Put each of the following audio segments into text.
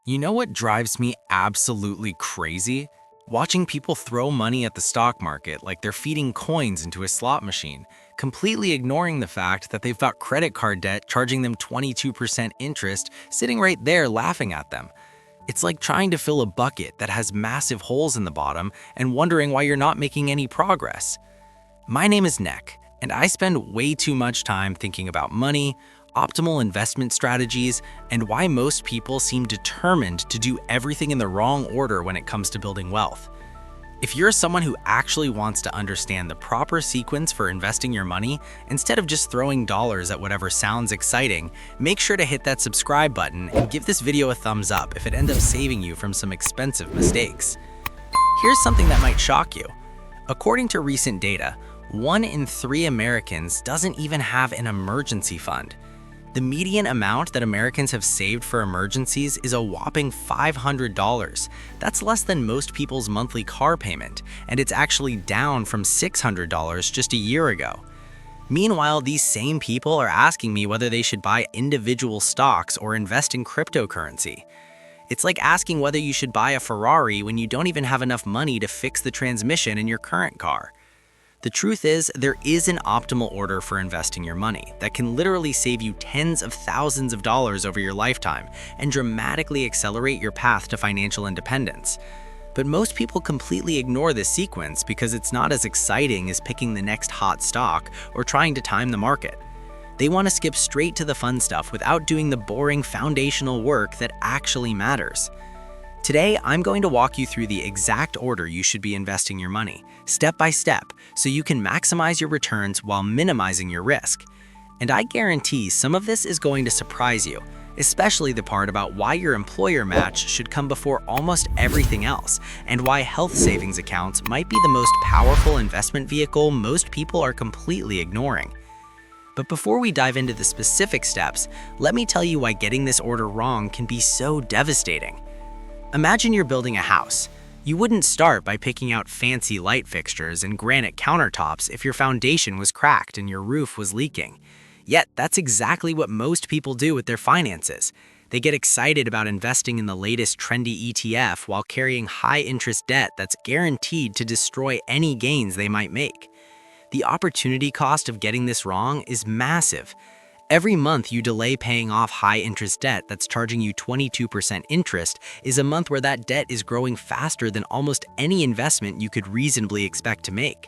You know what drives me absolutely crazy? Watching people throw money at the stock market like they're feeding coins into a slot machine, completely ignoring the fact that they've got credit card debt charging them 22% interest sitting right there laughing at them. It's like trying to fill a bucket that has massive holes in the bottom and wondering why you're not making any progress. My name is Nick, and I spend way too much time thinking about money, optimal investment strategies, and why most people seem determined to do everything in the wrong order when it comes to building wealth. If you're someone who actually wants to understand the proper sequence for investing your money, instead of just throwing dollars at whatever sounds exciting, make sure to hit that subscribe button and give this video a thumbs up if it ends up saving you from some expensive mistakes. Here's something that might shock you. According to recent data, 1 in 3 Americans doesn't even have an emergency fund. The median amount that Americans have saved for emergencies is a whopping $500. That's less than most people's monthly car payment, and it's actually down from $600 just a year ago. Meanwhile, these same people are asking me whether they should buy individual stocks or invest in cryptocurrency. It's like asking whether you should buy a Ferrari when you don't even have enough money to fix the transmission in your current car. The truth is, there is an optimal order for investing your money that can literally save you tens of thousands of dollars over your lifetime and dramatically accelerate your path to financial independence. But most people completely ignore this sequence because it's not as exciting as picking the next hot stock or trying to time the market. They want to skip straight to the fun stuff without doing the boring foundational work that actually matters. Today, I'm going to walk you through the exact order you should be investing your money, step by step, so you can maximize your returns while minimizing your risk. And I guarantee some of this is going to surprise you, especially the part about why your employer match should come before almost everything else, and why health savings accounts might be the most powerful investment vehicle most people are completely ignoring. But before we dive into the specific steps, let me tell you why getting this order wrong can be so devastating. Imagine you're building a house. You wouldn't start by picking out fancy light fixtures and granite countertops if your foundation was cracked and your roof was leaking. Yet, that's exactly what most people do with their finances. They get excited about investing in the latest trendy ETF while carrying high-interest debt that's guaranteed to destroy any gains they might make. The opportunity cost of getting this wrong is massive. Every month you delay paying off high-interest debt that's charging you 22% interest is a month where that debt is growing faster than almost any investment you could reasonably expect to make.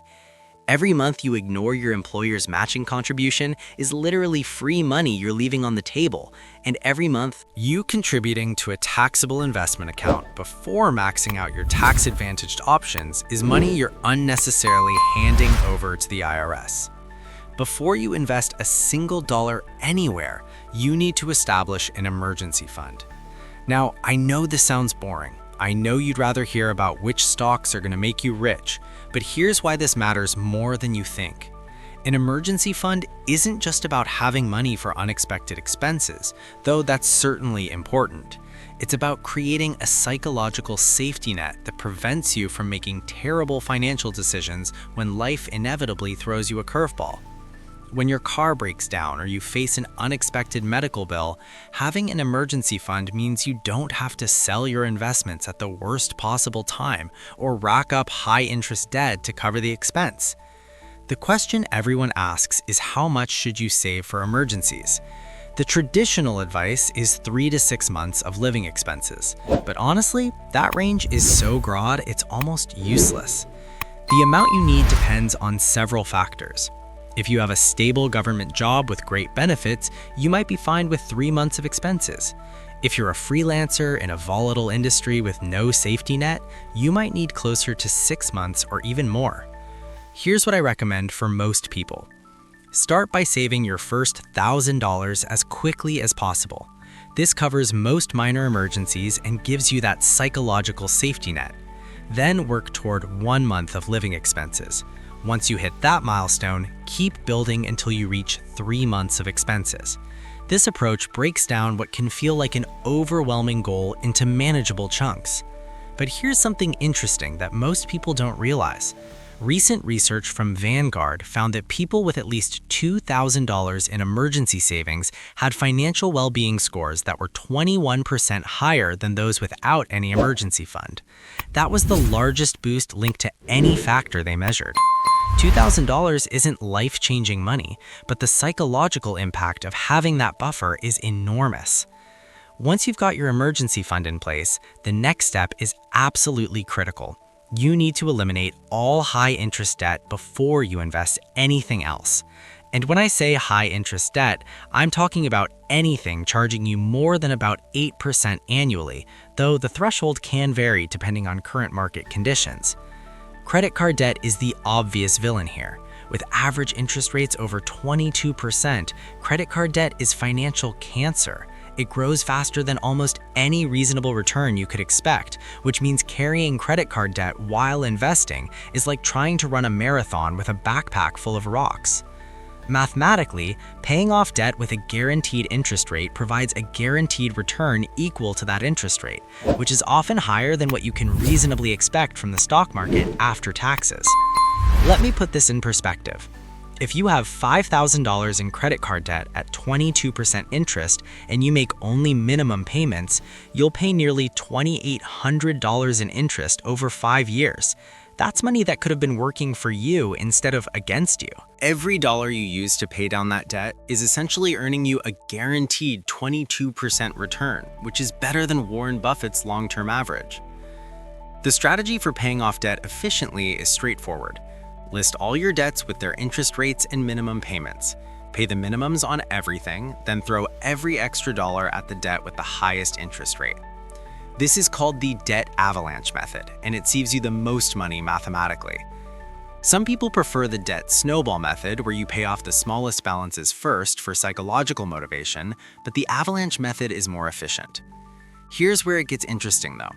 Every month you ignore your employer's matching contribution is literally free money you're leaving on the table, and every month you contributing to a taxable investment account before maxing out your tax-advantaged options is money you're unnecessarily handing over to the IRS. Before you invest a single dollar anywhere, you need to establish an emergency fund. Now, I know this sounds boring. I know you'd rather hear about which stocks are going to make you rich, but here's why this matters more than you think. An emergency fund isn't just about having money for unexpected expenses, though that's certainly important. It's about creating a psychological safety net that prevents you from making terrible financial decisions when life inevitably throws you a curveball. When your car breaks down or you face an unexpected medical bill, having an emergency fund means you don't have to sell your investments at the worst possible time or rack up high-interest debt to cover the expense. The question everyone asks is, how much should you save for emergencies? The traditional advice is 3 to 6 months of living expenses, but honestly, that range is so broad it's almost useless. The amount you need depends on several factors. If you have a stable government job with great benefits, you might be fine with 3 months of expenses. If you're a freelancer in a volatile industry with no safety net, you might need closer to 6 months or even more. Here's what I recommend for most people. Start by saving your first $1,000 as quickly as possible. This covers most minor emergencies and gives you that psychological safety net. Then work toward 1 month of living expenses. Once you hit that milestone, keep building until you reach 3 months of expenses. This approach breaks down what can feel like an overwhelming goal into manageable chunks. But here's something interesting that most people don't realize. Recent research from Vanguard found that people with at least $2,000 in emergency savings had financial well-being scores that were 21% higher than those without any emergency fund. That was the largest boost linked to any factor they measured. $2,000 isn't life-changing money, but the psychological impact of having that buffer is enormous. Once you've got your emergency fund in place, the next step is absolutely critical. You need to eliminate all high-interest debt before you invest anything else. And when I say high-interest debt, I'm talking about anything charging you more than about 8% annually, though the threshold can vary depending on current market conditions. Credit card debt is the obvious villain here. With average interest rates over 22%, credit card debt is financial cancer. It grows faster than almost any reasonable return you could expect, which means carrying credit card debt while investing is like trying to run a marathon with a backpack full of rocks. Mathematically, paying off debt with a guaranteed interest rate provides a guaranteed return equal to that interest rate, which is often higher than what you can reasonably expect from the stock market after taxes. Let me put this in perspective. If you have $5,000 in credit card debt at 22% interest and you make only minimum payments, you'll pay nearly $2,800 in interest over 5 years. That's money that could have been working for you instead of against you. Every dollar you use to pay down that debt is essentially earning you a guaranteed 22% return, which is better than Warren Buffett's long-term average. The strategy for paying off debt efficiently is straightforward. List all your debts with their interest rates and minimum payments. Pay the minimums on everything, then throw every extra dollar at the debt with the highest interest rate. This is called the debt avalanche method, and it saves you the most money mathematically. Some people prefer the debt snowball method, where you pay off the smallest balances first for psychological motivation, but the avalanche method is more efficient. Here's where it gets interesting though.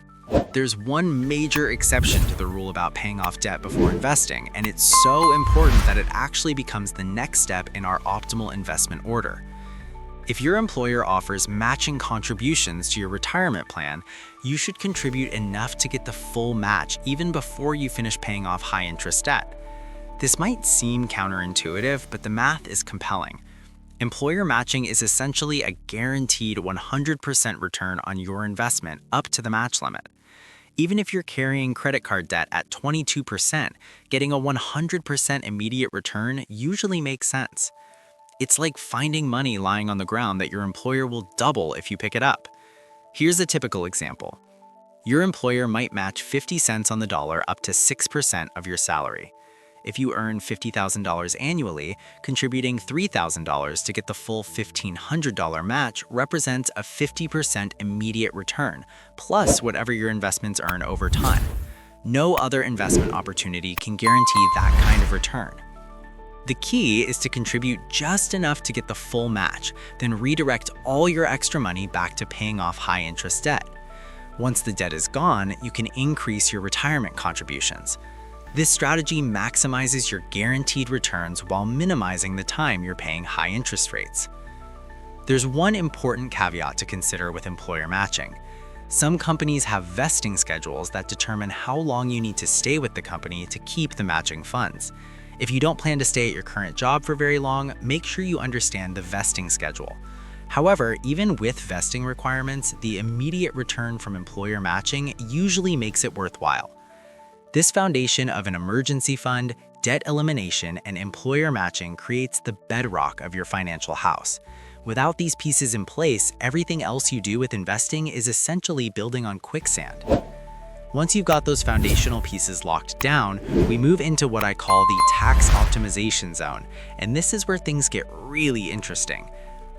There's one major exception to the rule about paying off debt before investing, and it's so important that it actually becomes the next step in our optimal investment order. If your employer offers matching contributions to your retirement plan, you should contribute enough to get the full match even before you finish paying off high-interest debt. This might seem counterintuitive, but the math is compelling. Employer matching is essentially a guaranteed 100% return on your investment up to the match limit. Even if you're carrying credit card debt at 22%, getting a 100% immediate return usually makes sense. It's like finding money lying on the ground that your employer will double if you pick it up. Here's a typical example. Your employer might match 50 cents on the dollar up to 6% of your salary. If you earn $50,000 annually, contributing $3,000 to get the full $1,500 match represents a 50% immediate return, plus whatever your investments earn over time. No other investment opportunity can guarantee that kind of return. The key is to contribute just enough to get the full match, then redirect all your extra money back to paying off high-interest debt. Once the debt is gone, you can increase your retirement contributions. This strategy maximizes your guaranteed returns while minimizing the time you're paying high interest rates. There's one important caveat to consider with employer matching. Some companies have vesting schedules that determine how long you need to stay with the company to keep the matching funds. If you don't plan to stay at your current job for very long, make sure you understand the vesting schedule. However, even with vesting requirements, the immediate return from employer matching usually makes it worthwhile. This foundation of an emergency fund, debt elimination, and employer matching creates the bedrock of your financial house. Without these pieces in place, everything else you do with investing is essentially building on quicksand. Once you've got those foundational pieces locked down, we move into what I call the tax optimization zone, and this is where things get really interesting.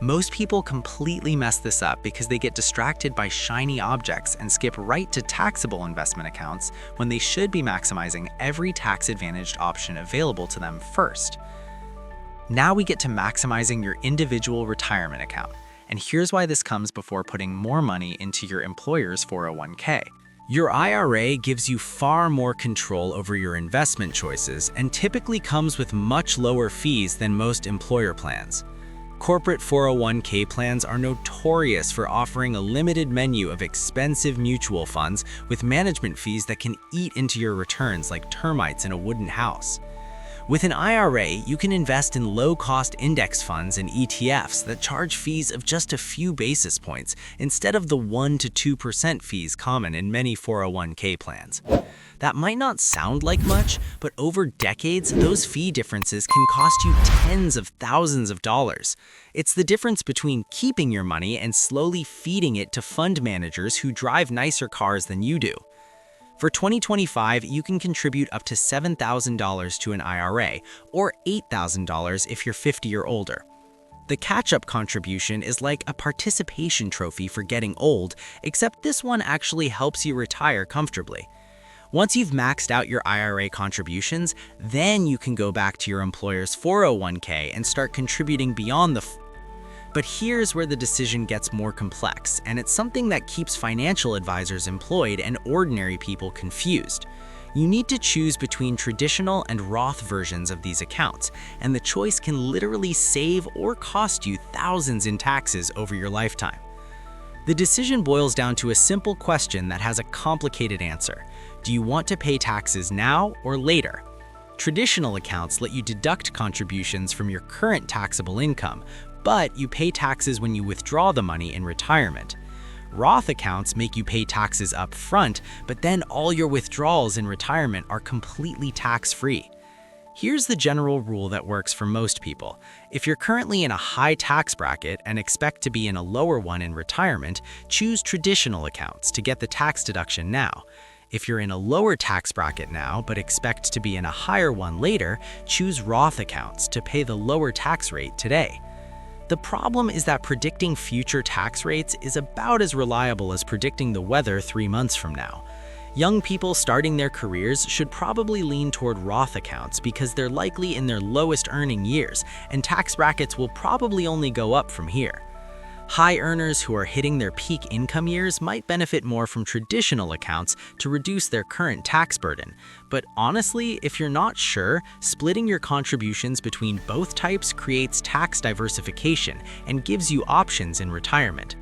Most people completely mess this up because they get distracted by shiny objects and skip right to taxable investment accounts when they should be maximizing every tax-advantaged option available to them first. Now we get to maximizing your individual retirement account, and here's why this comes before putting more money into your employer's 401k. Your IRA gives you far more control over your investment choices and typically comes with much lower fees than most employer plans. Corporate 401k plans are notorious for offering a limited menu of expensive mutual funds with management fees that can eat into your returns like termites in a wooden house. With an IRA, you can invest in low-cost index funds and ETFs that charge fees of just a few basis points instead of the 1 to 2% fees common in many 401k plans. That might not sound like much, but over decades, those fee differences can cost you tens of thousands of dollars. It's the difference between keeping your money and slowly feeding it to fund managers who drive nicer cars than you do. For 2025, you can contribute up to $7,000 to an IRA, or $8,000 if you're 50 or older. The catch-up contribution is like a participation trophy for getting old, except this one actually helps you retire comfortably. Once you've maxed out your IRA contributions, then you can go back to your employer's 401k and start contributing beyond the But here's where the decision gets more complex, and it's something that keeps financial advisors employed and ordinary people confused. You need to choose between traditional and Roth versions of these accounts, and the choice can literally save or cost you thousands in taxes over your lifetime. The decision boils down to a simple question that has a complicated answer. Do you want to pay taxes now or later? Traditional accounts let you deduct contributions from your current taxable income, but you pay taxes when you withdraw the money in retirement. Roth accounts make you pay taxes up front, but then all your withdrawals in retirement are completely tax-free. Here's the general rule that works for most people. If you're currently in a high tax bracket and expect to be in a lower one in retirement, choose traditional accounts to get the tax deduction now. If you're in a lower tax bracket now but expect to be in a higher one later, choose Roth accounts to pay the lower tax rate today. The problem is that predicting future tax rates is about as reliable as predicting the weather 3 months from now. Young people starting their careers should probably lean toward Roth accounts because they're likely in their lowest earning years, and tax brackets will probably only go up from here. High earners who are hitting their peak income years might benefit more from traditional accounts to reduce their current tax burden. But honestly, if you're not sure, splitting your contributions between both types creates tax diversification and gives you options in retirement.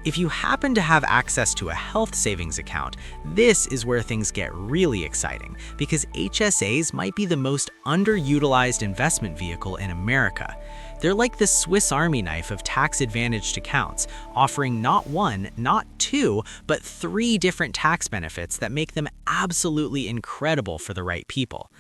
If you happen to have access to a health savings account, this is where things get really exciting because HSAs might be the most underutilized investment vehicle in America. They're like the Swiss Army knife of tax-advantaged accounts, offering not one, not two, but 3 different tax benefits that make them absolutely incredible for the right people.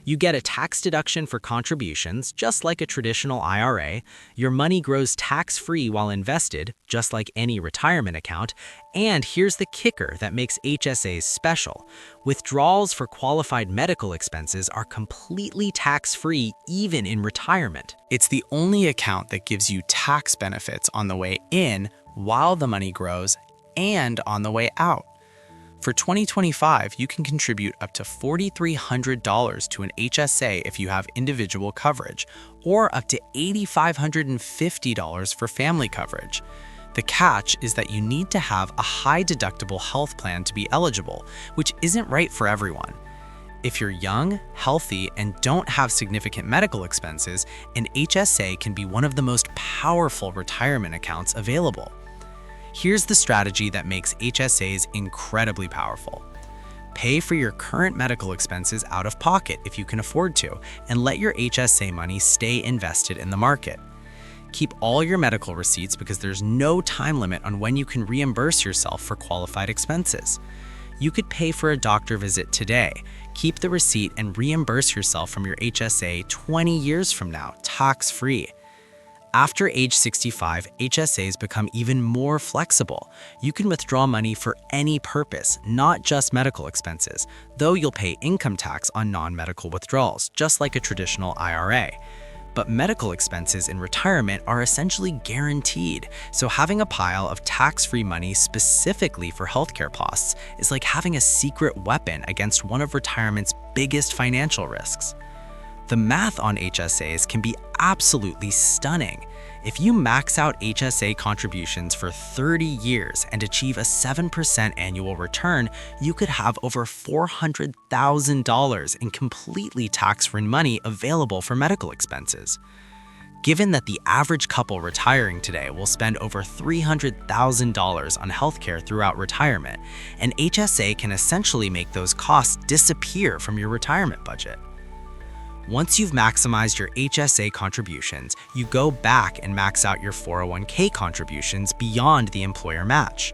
You get a tax deduction for contributions, just like a traditional IRA. Your money grows tax-free while invested, just like any retirement account. And here's the kicker that makes HSAs special. Withdrawals for qualified medical expenses are completely tax-free even in retirement. It's the only account that gives you tax benefits on the way in while the money grows and on the way out. For 2025, you can contribute up to $4,300 to an HSA if you have individual coverage, or up to $8,550 for family coverage. The catch is that you need to have a high deductible health plan to be eligible, which isn't right for everyone. If you're young, healthy, and don't have significant medical expenses, an HSA can be one of the most powerful retirement accounts available. Here's the strategy that makes HSAs incredibly powerful. Pay for your current medical expenses out of pocket if you can afford to, and let your HSA money stay invested in the market. Keep all your medical receipts because there's no time limit on when you can reimburse yourself for qualified expenses. You could pay for a doctor visit today, keep the receipt, and reimburse yourself from your HSA 20 years from now, tax-free. After age 65, HSAs become even more flexible. You can withdraw money for any purpose, not just medical expenses, though you'll pay income tax on non-medical withdrawals, just like a traditional IRA. But medical expenses in retirement are essentially guaranteed, so having a pile of tax-free money specifically for healthcare costs is like having a secret weapon against one of retirement's biggest financial risks. The math on HSAs can be absolutely stunning. If you max out HSA contributions for 30 years and achieve a 7% annual return, you could have over $400,000 in completely tax-free money available for medical expenses. Given that the average couple retiring today will spend over $300,000 on healthcare throughout retirement, an HSA can essentially make those costs disappear from your retirement budget. Once you've maximized your HSA contributions, you go back and max out your 401k contributions beyond the employer match.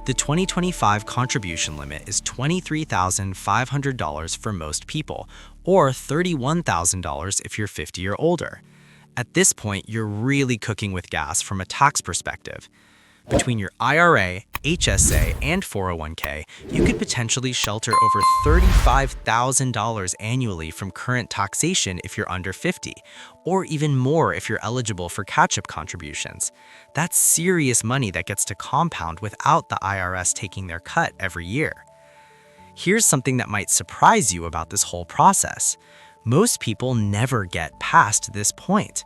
The 2025 contribution limit is $23,500 for most people, or $31,000 if you're 50 or older. At this point, you're really cooking with gas from a tax perspective. Between your IRA, HSA, and 401k, you could potentially shelter over $35,000 annually from current taxation if you're under 50, or even more if you're eligible for catch-up contributions. That's serious money that gets to compound without the IRS taking their cut every year. Here's something that might surprise you about this whole process. Most people never get past this point.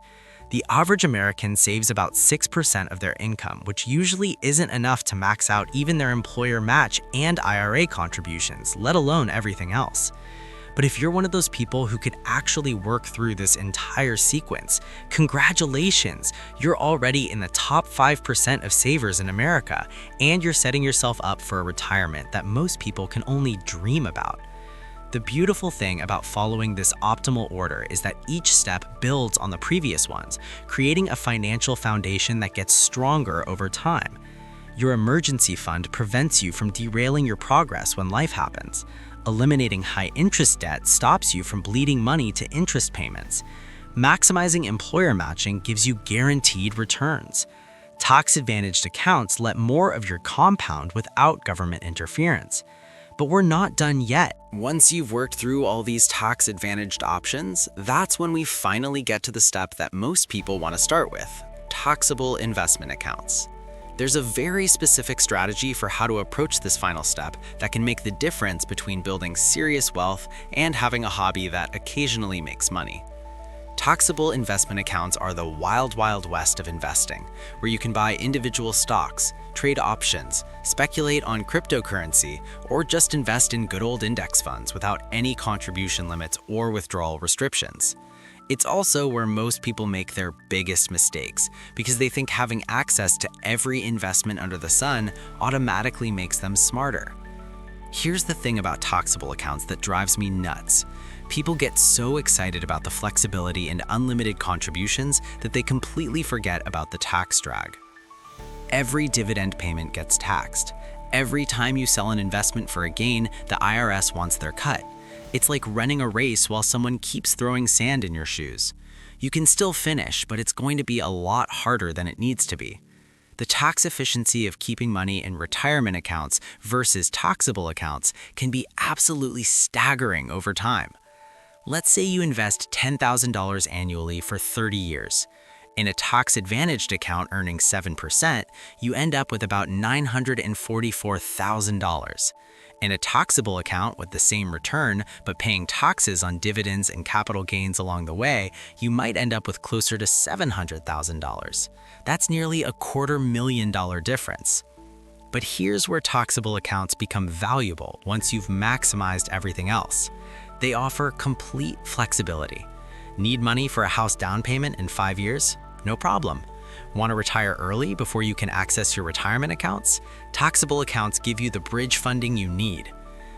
The average American saves about 6% of their income, which usually isn't enough to max out even their employer match and IRA contributions, let alone everything else. But if you're one of those people who could actually work through this entire sequence, congratulations! You're already in the top 5% of savers in America, and you're setting yourself up for a retirement that most people can only dream about. The beautiful thing about following this optimal order is that each step builds on the previous ones, creating a financial foundation that gets stronger over time. Your emergency fund prevents you from derailing your progress when life happens. Eliminating high-interest debt stops you from bleeding money to interest payments. Maximizing employer matching gives you guaranteed returns. Tax-advantaged accounts let more of your compound without government interference. But we're not done yet. Once you've worked through all these tax-advantaged options, that's when we finally get to the step that most people want to start with: taxable investment accounts. There's a very specific strategy for how to approach this final step that can make the difference between building serious wealth and having a hobby that occasionally makes money. Taxable investment accounts are the wild, wild west of investing, where you can buy individual stocks, trade options, speculate on cryptocurrency, or just invest in good old index funds without any contribution limits or withdrawal restrictions. It's also where most people make their biggest mistakes, because they think having access to every investment under the sun automatically makes them smarter. Here's the thing about taxable accounts that drives me nuts. People get so excited about the flexibility and unlimited contributions that they completely forget about the tax drag. Every dividend payment gets taxed. Every time you sell an investment for a gain, the IRS wants their cut. It's like running a race while someone keeps throwing sand in your shoes. You can still finish, but it's going to be a lot harder than it needs to be. The tax efficiency of keeping money in retirement accounts versus taxable accounts can be absolutely staggering over time. Let's say you invest $10,000 annually for 30 years. In a tax-advantaged account earning 7%, you end up with about $944,000. In a taxable account with the same return, but paying taxes on dividends and capital gains along the way, you might end up with closer to $700,000. That's nearly a $250,000 difference. But here's where taxable accounts become valuable once you've maximized everything else. They offer complete flexibility. Need money for a house down payment in 5 years? No problem. Want to retire early before you can access your retirement accounts? Taxable accounts give you the bridge funding you need.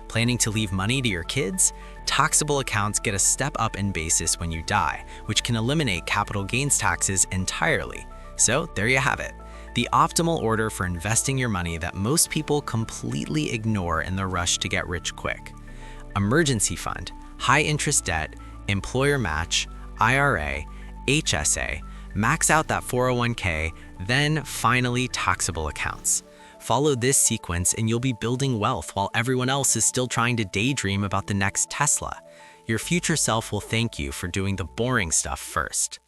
Planning to leave money to your kids? Taxable accounts get a step up in basis when you die, which can eliminate capital gains taxes entirely. So there you have it. The optimal order for investing your money that most people completely ignore in the rush to get rich quick. Emergency fund, high interest debt, employer match, IRA, HSA, max out that 401k, then finally taxable accounts. Follow this sequence and you'll be building wealth while everyone else is still trying to daydream about the next Tesla. Your future self will thank you for doing the boring stuff first.